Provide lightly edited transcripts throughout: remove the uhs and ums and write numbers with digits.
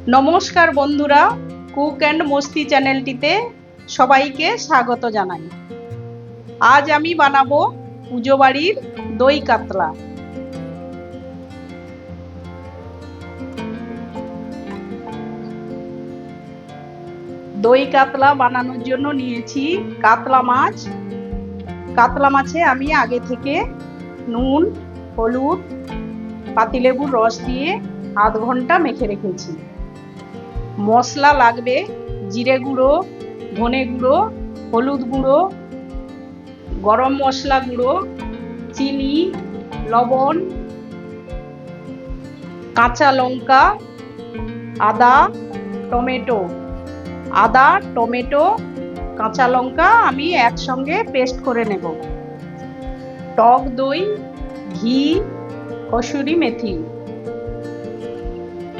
নমস্কার বন্ধুরা, cook and মস্তি চ্যানেলটিতে সবাইকে স্বাগত জানাই। আজ আমি বানাবো পুজো বাড়ির দই কাতলা। দই কাতলা বানানোর জন্য নিয়েছি কাতলা মাছ। কাতলা মাছে আমি আগে থেকে নুন, হলুদ, পাতিলেবুর রস দিয়ে আধ ঘন্টা মেখে রেখেছি। মশলা লাগবে জিরে গুঁড়ো, ধনে গুঁড়ো, হলুদ গুঁড়ো, গরম মশলা গুঁড়ো, চিনি, লবণ, কাঁচা লঙ্কা, আদা, টমেটো। আদা, টমেটো, কাঁচা লঙ্কা আমি একসঙ্গে পেস্ট করে নেব। টক দই, ঘি, কসুরি মেথি।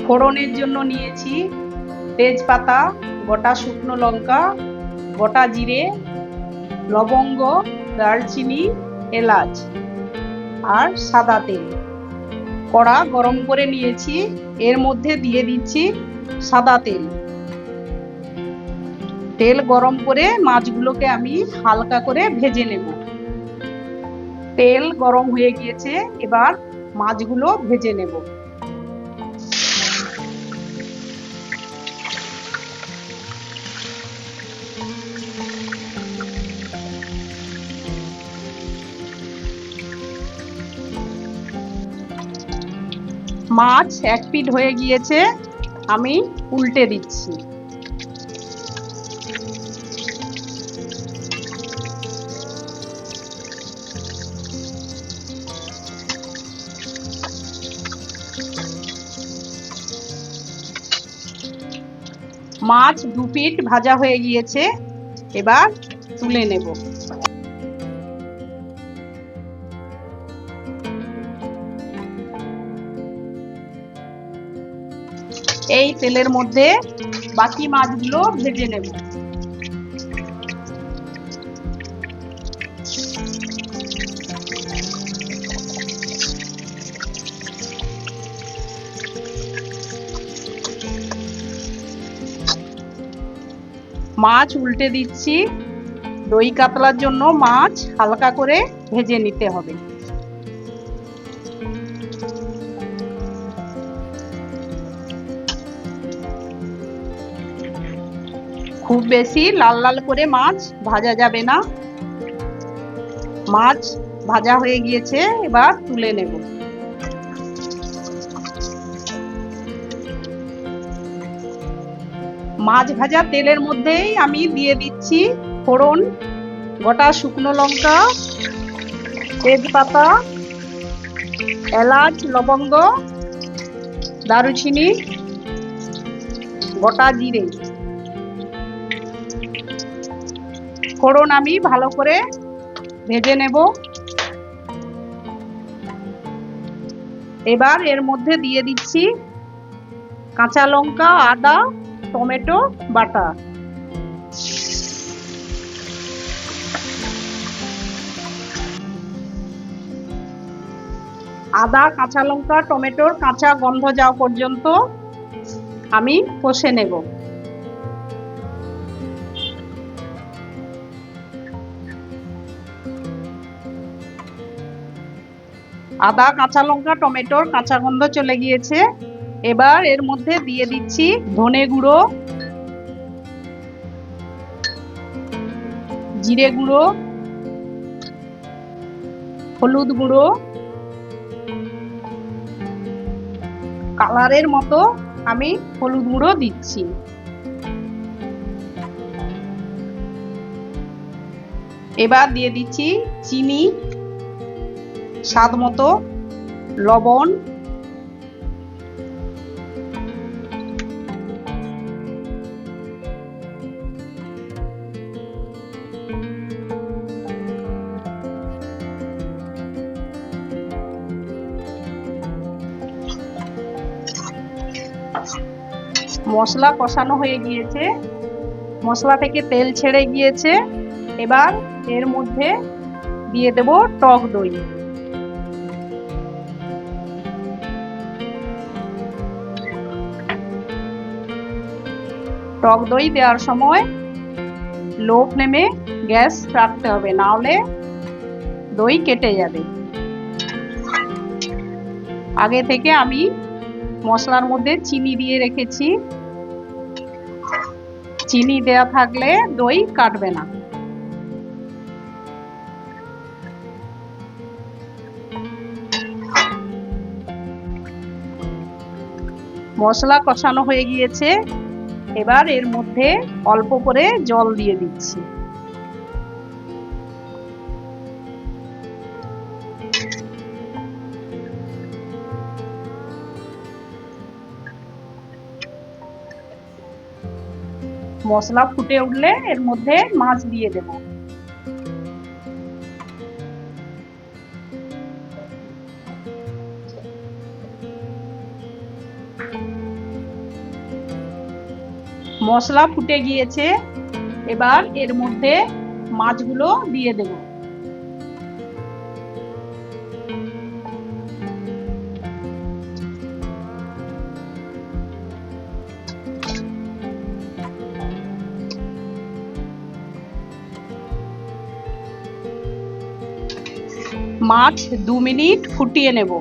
ফোড়নের জন্য নিয়েছি তেজপাতা, গোটা শুকনো লঙ্কা, গোটা জিরে, লবঙ্গ, দারচিনি, এলাচ আর সাদা তেল। কড়া গরম করে নিয়েছি, এর মধ্যে দিয়ে দিচ্ছি সাদা তেল। তেল গরম করে মাছগুলোকে আমি হালকা করে ভেজে নেব। তেল গরম হয়ে গিয়েছে, এবার মাছগুলো ভেজে নেব। মাছ এক পিঠ হয়ে গিয়েছে, আমি উল্টে দিচ্ছি। মাছ দু পিঠ ভাজা হয়ে গিয়েছে, এবার তুলে নেব। এই তেলের মধ্যে বাকি মাছগুলো ভেজে নেব। মাছ উল্টে দিচ্ছি। দই কাতলার জন্য মাছ হালকা করে ভেজে নিতে হবে। খুব বেশি লাল লাল করে মাছ ভাজা যাবে না। মাছ ভাজা হয়ে গিয়েছে, এবার তুলে নেব। মাছ ভাজা তেলের মধ্যেই আমি দিয়ে দিচ্ছি ফোড়ন, গোটা শুকনো লঙ্কা, তেজপাতা, এলাচ, লবঙ্গ, দারুচিনি, গোটা জিরে। ফোড়ন আমি ভালো করে ভেজে নেব। এবার এর মধ্যে দিয়ে দিচ্ছি কাঁচা লঙ্কা, আদা, টমেটো বাটা। আদা, কাঁচা লঙ্কা, টমেটোর কাঁচা গন্ধ যাওয়া পর্যন্ত আমি কষে নেব। আদা, কাঁচা লঙ্কা, টমেটোর কাঁচা গন্ধ চলে গিয়েছে, এবার এর মধ্যে দিয়ে দিচ্ছি ধনে গুঁড়ো, জিরে গুঁড়ো, হলুদ গুঁড়ো, কালারের মতো আমি হলুদ গুঁড়ো দিচ্ছি। এবার দিয়ে দিচ্ছি চিনি, স্বাদ মতো লবণ, মশলা কষানো হয়ে গিয়েছে, মশলা থেকে তেল ছেড়ে গিয়েছে, এবার এর মধ্যে দিয়ে দেব টক দই। টক দই দেওয়ার সময় লো ফ্লেমে গ্যাস রাখতে হবে, না হলে দই কেটে যাবে। আগে থেকে আমি মশলার মধ্যে চিনি দিয়ে রেখেছি, চিনি দেওয়া থাকলে দই কাটবে না। মশলা কষানো হয়ে গিয়েছে, এবার এর মধ্যে অল্প করে জল দিয়ে দিচ্ছি। মশলা ফুটে উঠলে এর মধ্যে মাছ দিয়ে দেব। মশলা ফুটে গিয়েছে, এবার এর মধ্যে মাছগুলো দিয়ে দেব। মাছ 2 মিনিট ফুটিয়ে নেব।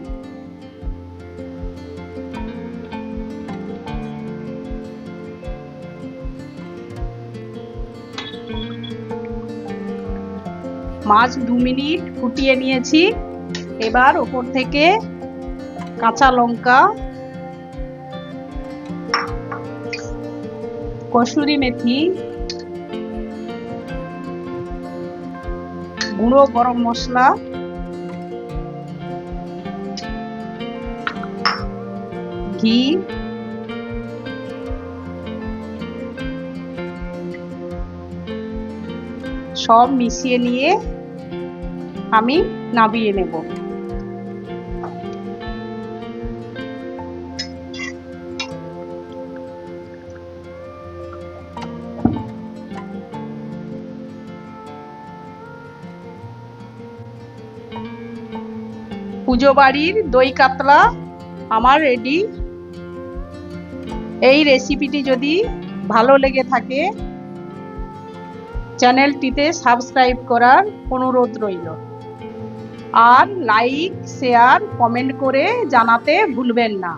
মাছ 2 মিনিট ফুটিয়ে নিয়েছি, এবার উপর থেকে কাঁচা লঙ্কা, কসুরি মেথি, গুঁড়ো গরম মশলা, ঘি, সব মিশিয়ে নিয়ে আমি নামিয়ে নেব। পুজো বাড়ির দই কাতলা আমার রেডি। এই রেসিপিটি যদি ভালো লেগে থাকে চ্যানেলটিতে সাবস্ক্রাইব করার অনুরোধ রইল, আর লাইক, শেয়ার, কমেন্ট করে জানাতে ভুলবেন না।